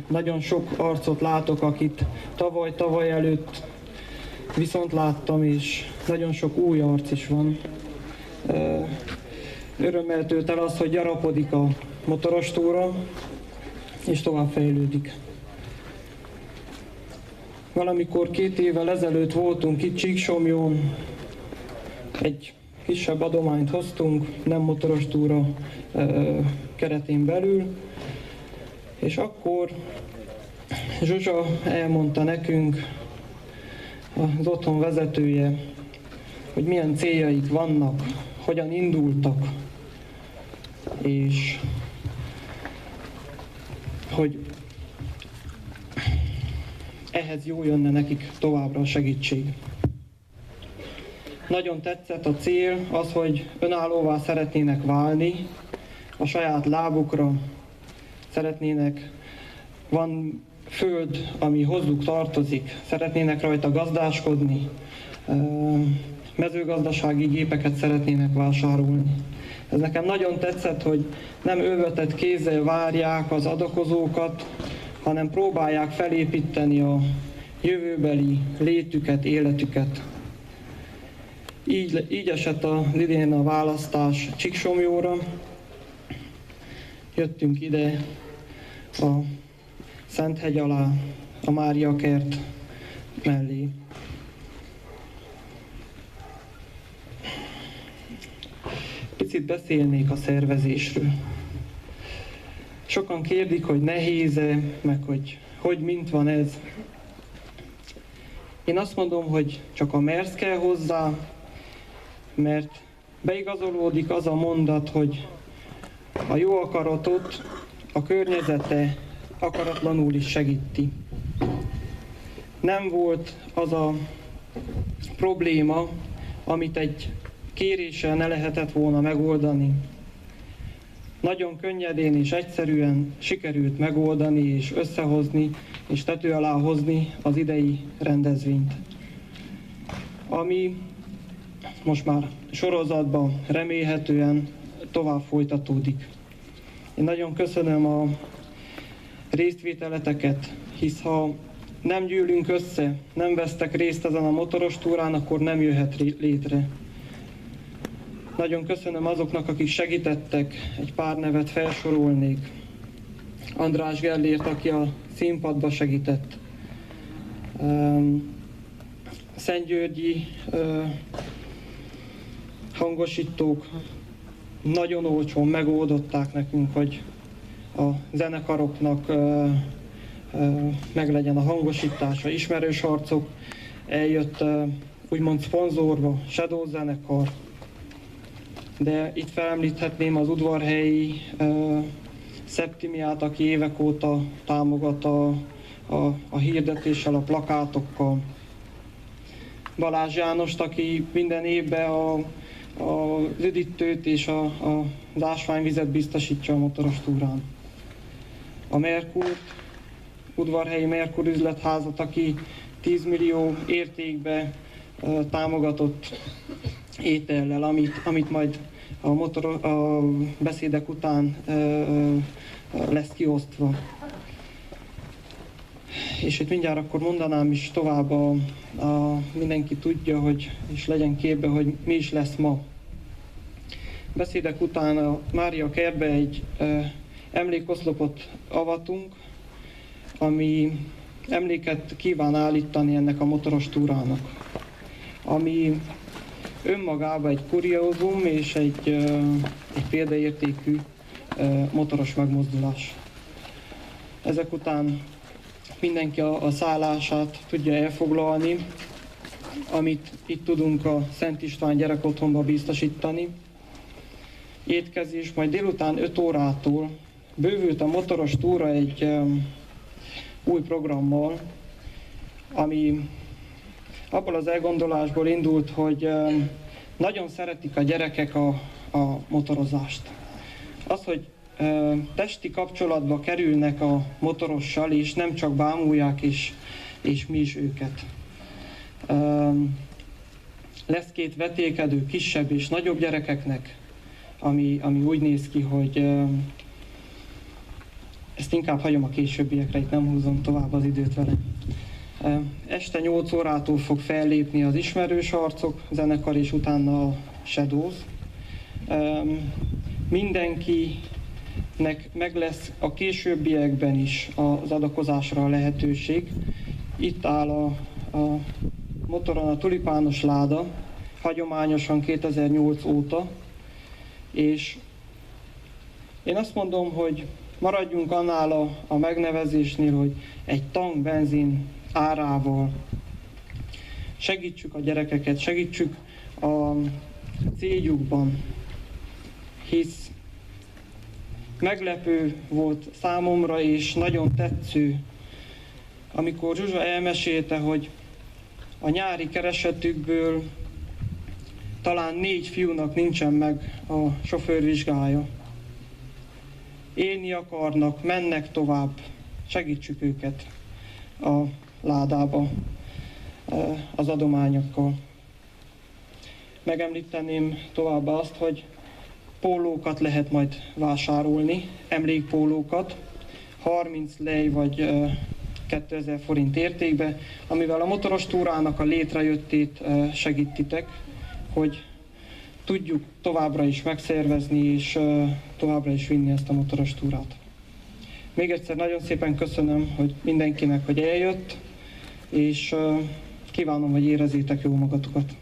Nagyon sok arcot látok, akit tavaly előtt viszont láttam, és nagyon sok új arc is van. Örömmel tölt el az, hogy gyarapodik a motoros túra, és tovább fejlődik. Valamikor 2 évvel ezelőtt voltunk itt Csíksomlyón, egy kisebb adományt hoztunk, nem motoros túra keretén belül, és akkor Zsuzsa elmondta nekünk, az otthon vezetője, hogy milyen céljaik vannak, hogyan indultak, és hogy ehhez jó jönne nekik továbbra a segítség. Nagyon tetszett a cél, az, hogy önállóvá szeretnének válni, a saját lábukra szeretnének, van föld, ami hozzuk tartozik, szeretnének rajta gazdáskodni, mezőgazdasági gépeket szeretnének vásárolni. Ez nekem nagyon tetszett, hogy nem ölvetett kézzel várják az adakozókat, hanem próbálják felépíteni a jövőbeli létüket, életüket. Így esett az idén a választás Csíksomlyóra. Jöttünk ide a Szenthegy alá, a Mária kert mellé. Picit beszélnék a szervezésről. Sokan kérdik, hogy nehéz-e, meg hogy mint van ez. Én azt mondom, hogy csak a mersz kell hozzá, mert beigazolódik az a mondat, hogy a jó akaratot a környezete akaratlanul is segíti. Nem volt az a probléma, amit egy kéréssel ne lehetett volna megoldani. Nagyon könnyedén és egyszerűen sikerült megoldani és összehozni és tető alá hozni az idei rendezvényt. Ami most már sorozatban remélhetően tovább folytatódik. Én nagyon köszönöm a résztvételeteket, hisz ha nem gyűlünk össze, nem vesztek részt ezen a motoros túrán, akkor nem jöhet létre. Nagyon köszönöm azoknak, akik segítettek, egy pár nevet felsorolnék. András Gellért, aki a színpadba segített. Szentgyörgyi hangosítók nagyon olcsón megoldották nekünk, hogy a zenekaroknak meglegyen a hangosítása. Ismerős arcok, eljött úgymond szponzorba Shadow zenekar, de itt felemlíthetném az udvarhelyi Szeptimiát, aki évek óta támogat a hirdetéssel, a plakátokkal. Balázs Jánost, aki minden évben az üdítőt és az ásványvizet biztosítja a motoros túrán. A Merkurt, udvarhelyi Merkur üzletházat, aki 10 millió értékbe támogatott étellel, amit majd a beszédek után lesz kiosztva. És itt mindjárt akkor mondanám is tovább, mindenki tudja, és legyen képbe, hogy mi is lesz ma. Beszédek után a Mária kertbe egy emlékoszlopot avatunk, ami emléket kíván állítani ennek a motoros túrának, ami önmagában egy kuriózum és egy példaértékű motoros megmozdulás. Ezek után mindenki a szállását tudja elfoglalni, amit itt tudunk a Szent István gyerekotthonba biztosítani. Étkezés majd délután 5 órától bővült a motoros túra egy új programmal, ami abból az elgondolásból indult, hogy nagyon szeretik a gyerekek a motorozást. Az, hogy testi kapcsolatba kerülnek a motorossal, és nem csak bámulják, és mi is őket. Lesz 2 vetélkedő, kisebb és nagyobb gyerekeknek, ami úgy néz ki, hogy ezt inkább hagyom a későbbiekre, itt nem húzom tovább az időt vele. Este 8 órától fog fellépni az Ismerős Arcok zenekar, és utána a Shadows. Mindenkinek meg lesz a későbbiekben is az adakozásra a lehetőség. Itt áll a motoron a tulipános láda, hagyományosan 2008 óta, és én azt mondom, hogy maradjunk annál a megnevezésnél, hogy egy tank benzin árával segítsük a gyerekeket, segítsük a céljukban, hisz meglepő volt számomra, és nagyon tetsző, amikor Zsuzsa elmesélte, hogy a nyári keresetükből talán 4 fiúnak nincsen meg a sofőrvizsgája. Élni akarnak, mennek tovább, segítsük őket a ládába az adományokkal. Megemlíteném továbbá azt, hogy pólókat lehet majd vásárolni, emlékpólókat, 30 lej vagy 2000 forint értékbe, amivel a motoros túrának a létrejöttét segítitek, hogy tudjuk továbbra is megszervezni és továbbra is vinni ezt a motoros túrát. Még egyszer nagyon szépen köszönöm, hogy mindenkinek, hogy eljött, és kívánom, hogy érezzétek jól magatokat.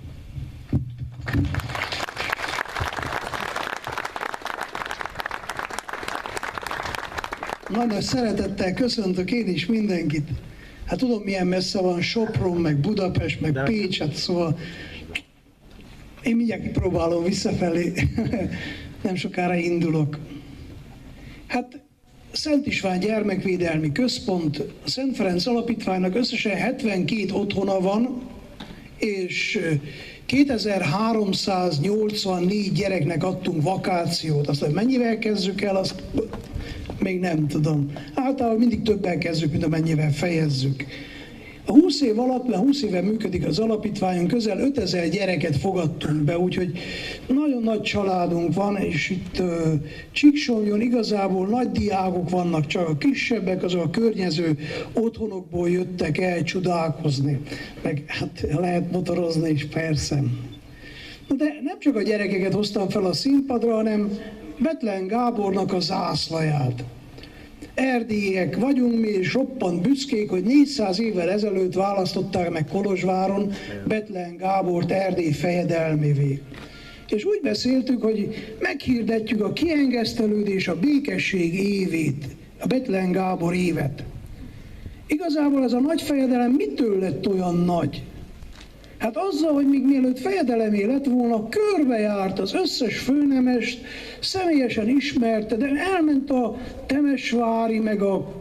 Nagy szeretettel köszöntök én is mindenkit. Hát tudom, milyen messze van Sopron, meg Budapest, meg Pécs, hát szóval én mindjárt próbálom visszafelé, nem sokára indulok. Hát Szent István Gyermekvédelmi Központ, a Szent Ferenc Alapítványnak összesen 72 otthona van, és 2384 gyereknek adtunk vakációt. Azt, hogy mennyivel kezdjük el, azt még nem tudom. Általában mindig többen kezdjük, mint amennyivel fejezzük. A 20 év alatt, mert 20 éve működik az alapítványon, közel 5000 gyereket fogadtunk be, úgyhogy nagyon nagy családunk van, és itt Csíksomjon igazából nagy diákok vannak, csak a kisebbek azok a környező otthonokból jöttek el csodálkozni, meg hát lehet motorozni is persze. De nem csak a gyerekeket hoztam fel a színpadra, hanem Bethlen Gábornak a zászlaját. Erdélyiek vagyunk mi, és roppant büszkék, hogy 400 évvel ezelőtt választották meg Kolozsváron Bethlen Gábort Erdély fejedelmévé. És úgy beszéltük, hogy meghirdetjük a kiengesztelődés, a békesség évét, a Bethlen Gábor évet. Igazából ez a nagy fejedelem mitől lett olyan nagy? Hát azzal, hogy még mielőtt fejedelemé lett volna, körbejárt az összes főnemest, személyesen ismerte, de elment a temesvári, meg a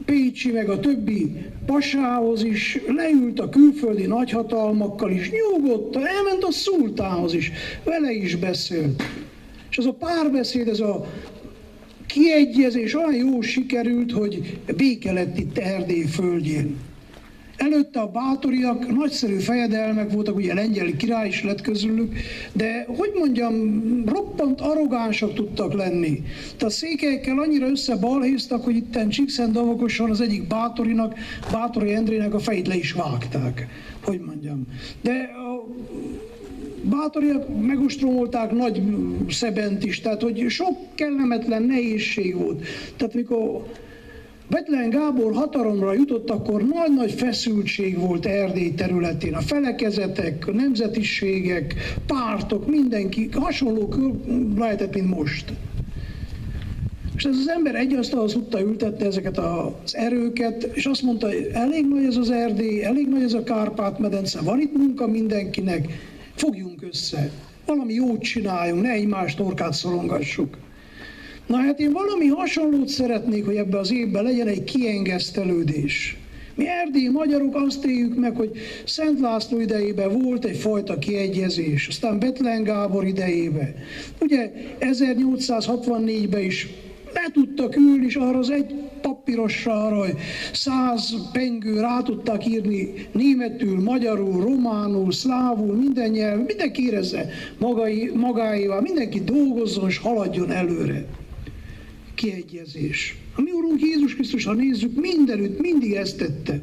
pécsi, meg a többi pasához is, leült a külföldi nagyhatalmakkal is, nyugodtan, elment a szultánhoz is, vele is beszélt. És az a párbeszéd, ez a kiegyezés olyan jól sikerült, hogy béke lett itt Erdély földjén. Előtte a bátoriak nagyszerű fejedelmek voltak, ugye lengyeli király is lett közülük, de hogy mondjam, roppant arrogánsak tudtak lenni. Tehát a székelyekkel annyira összebalhéztak, hogy itten Csíkszentdomokoson az egyik bátorinak, Bátori Endrének a fejét le is vágták. Hogy mondjam. De a bátoriak megostromolták Nagy Szebent is, tehát hogy sok kellemetlen nehézség volt. Tehát mikor Bethlen Gábor hatalomra jutott, akkor nagy-nagy feszültség volt Erdély területén. A felekezetek, a nemzetiségek, pártok, mindenki hasonló lehetett, mint most. És ez az ember egy asztalhoz tudta ültetni ezeket az erőket, és azt mondta, hogy elég nagy ez az Erdély, elég nagy ez a Kárpát-medence, van itt munka mindenkinek, fogjunk össze, valami jót csináljunk, ne egymás torkát szorongassuk. Na hát én valami hasonlót szeretnék, hogy ebbe az évben legyen egy kiengesztelődés. Mi erdélyi magyarok azt éljük meg, hogy Szent László idejében volt egyfajta kiegyezés, aztán Bethlen Gábor idejében. Ugye 1864-ben is le tudtak ülni, és arra az egy papírosra arra, hogy 100 pengő rá tudták írni németül, magyarul, románul, szlávul, minden nyelven, mindenki érezze magáéval, mindenki dolgozzon és haladjon előre. Kiegyezés. A mi Urunk Jézus Krisztus, ha nézzük, mindenütt mindig ezt tette.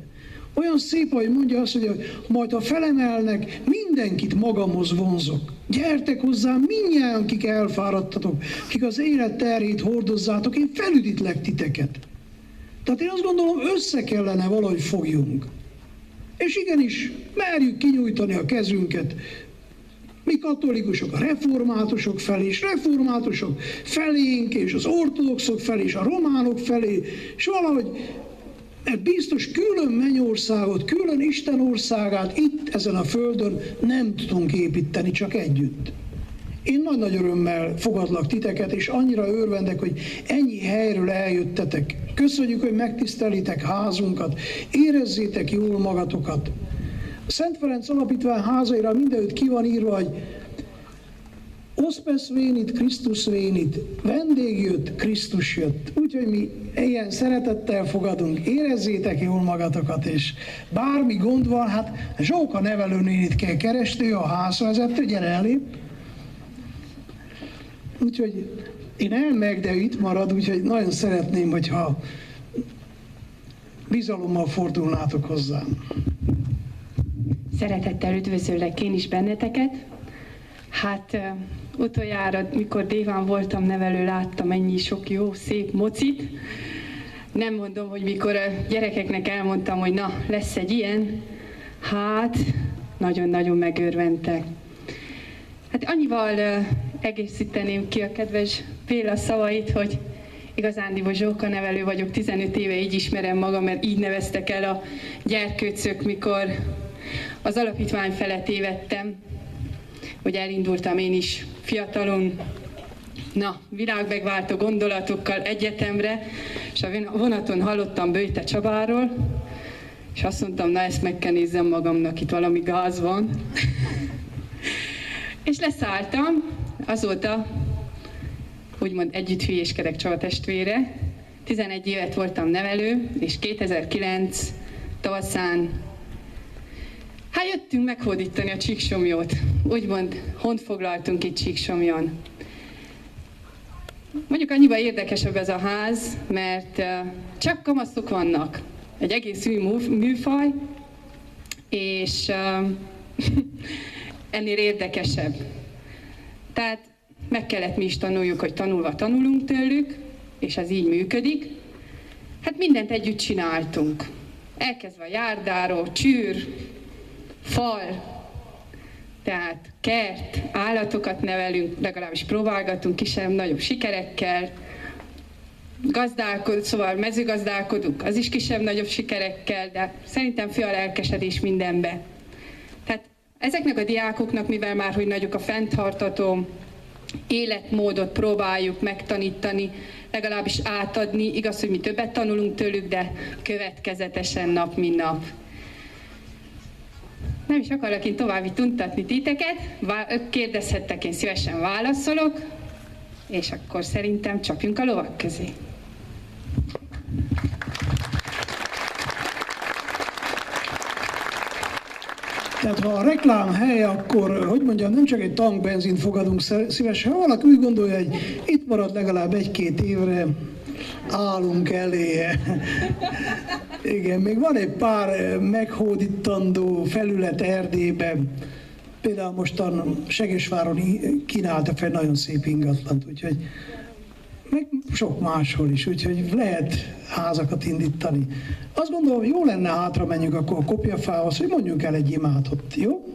Olyan szép, hogy mondja azt, hogy majd ha felemelnek, mindenkit magamhoz vonzok. Gyertek hozzám mindnyájan, kik elfáradtatok, kik az élet terhét hordozzátok, én felüdítlek titeket. Tehát én azt gondolom, össze kellene valahogy fogjunk. És igenis, merjük kinyújtani a kezünket, mi katolikusok a reformátusok felé, és reformátusok felénk, és az ortodoxok felé, és a románok felé, és valahogy, mert biztos külön mennyországot, külön Isten országát itt ezen a földön nem tudunk építeni, csak együtt. Én nagy-nagy örömmel fogadlak titeket, és annyira örvendek, hogy ennyi helyről eljöttetek. Köszönjük, hogy megtisztelitek házunkat, érezzétek jól magatokat. A Szent Ferenc Alapítvány házaira mindenütt ki van írva, hogy Hospes venit, Christus venit, vendég jött, Krisztus jött. Úgyhogy mi ilyen szeretettel fogadunk, érezzétek jól magatokat, és bármi gond van, hát Zsóka nevelőnénit kell keresni, a házvezető, gyere elé. Úgyhogy én elmegyek, de ő itt marad, úgyhogy nagyon szeretném, hogyha bizalommal fordulnátok hozzám. Szeretettel üdvözöllek én is benneteket. Hát utoljára, mikor Déván voltam nevelő, láttam ennyi sok jó, szép mocit. Nem mondom, hogy mikor a gyerekeknek elmondtam, hogy na, lesz egy ilyen, hát nagyon-nagyon megörventek. Hát annyival egészíteném ki a kedves Béla szavait, hogy igazándiból Zsóka nevelő vagyok, 15 éve így ismerem magam, mert így neveztek el a gyerkőcök, mikor az alapítvány felett évettem, hogy elindultam én is fiatalon, világmegváltó gondolatokkal egyetemre, és a vonaton hallottam Böjte Csabáról, és azt mondtam, na ezt meg kell nézzem magamnak, itt valami gáz van. És leszálltam, azóta úgymond együtt hülyéskedek Csaba testvére. 11 évet voltam nevelő, és 2009 tavaszán jöttünk meghódítani a Csíksomlyót. Úgymond honfoglaltunk itt Csíksomlyon. Mondjuk annyiban érdekesebb ez a ház, mert csak kamaszok vannak. Egy egész új műfaj, és ennél érdekesebb. Tehát meg kellett mi is tanuljuk, hogy tanulva tanulunk tőlük, és ez így működik. Hát mindent együtt csináltunk. Elkezdve a járdáról, csűr, fal, tehát kert, állatokat nevelünk, legalábbis próbálgatunk kisebb-nagyobb sikerekkel, szóval mezőgazdálkodunk, az is kisebb-nagyobb sikerekkel, de szerintem fia lelkesedés mindenbe. Tehát ezeknek a diákoknak, mivel már hogy nagyok a fenntartató életmódot próbáljuk megtanítani, legalábbis átadni, igaz, hogy mi többet tanulunk tőlük, de következetesen nap, mint nap. Nem is akarok én további tuntatni titeket, kérdezhettek, én szívesen válaszolok, és akkor szerintem csapjunk a lovak közé. Tehát ha a reklám hely, akkor, hogy mondjam, nem csak egy tankbenzint fogadunk szívesen, ha valaki úgy gondolja, hogy itt marad legalább 1-2 évre, állunk eléje. Igen, még van egy pár meghódítandó felület Erdélyben. Például mostan Segesváron kínáltak fel nagyon szép ingatlant, úgyhogy meg sok máshol is, úgyhogy lehet házakat indítani. Azt gondolom, jó lenne hátra menjünk akkor a kopjafához, hogy mondjunk el egy imátot, jó?